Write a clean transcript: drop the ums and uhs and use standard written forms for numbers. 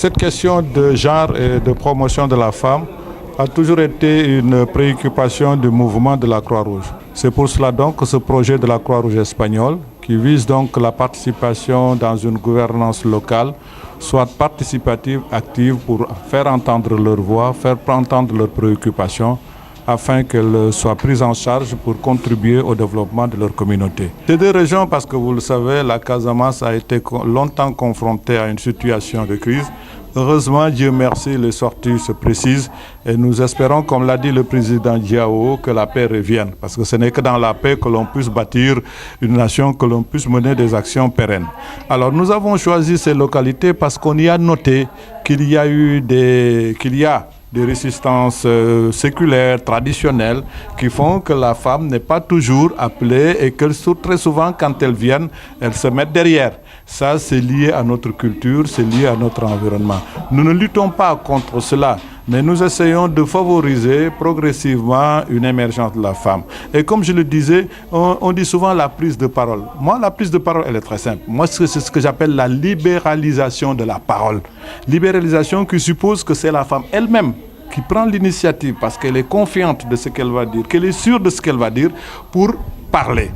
Cette question de genre et de promotion de la femme a toujours été une préoccupation du mouvement de la Croix-Rouge. C'est pour cela donc que ce projet de la Croix-Rouge espagnole, qui vise donc la participation dans une gouvernance locale, soit participative, active, pour faire entendre leur voix, faire entendre leurs préoccupations, afin qu'elles soient prises en charge pour contribuer au développement de leur communauté. Ces deux régions, parce que vous le savez, la Casamance a été longtemps confrontée à une situation de crise. Heureusement, Dieu merci, les sorties se précisent et nous espérons, comme l'a dit le président Diao, que la paix revienne. Parce que ce n'est que dans la paix que l'on puisse bâtir une nation, que l'on puisse mener des actions pérennes. Alors nous avons choisi ces localités parce qu'on y a noté qu'il y a des résistances séculaires, traditionnelles, qui font que la femme n'est pas toujours appelée et que très souvent, quand elles viennent, elles se mettent derrière. Ça, c'est lié à notre culture, c'est lié à notre environnement. Nous ne luttons pas contre cela, mais nous essayons de favoriser progressivement une émergence de la femme. Et comme je le disais, on dit souvent la prise de parole. Moi, la prise de parole, elle est très simple. Moi, c'est ce que j'appelle la libéralisation de la parole. Libéralisation qui suppose que c'est la femme elle-même qui prend l'initiative parce qu'elle est confiante de ce qu'elle va dire, qu'elle est sûre de ce qu'elle va dire pour parler.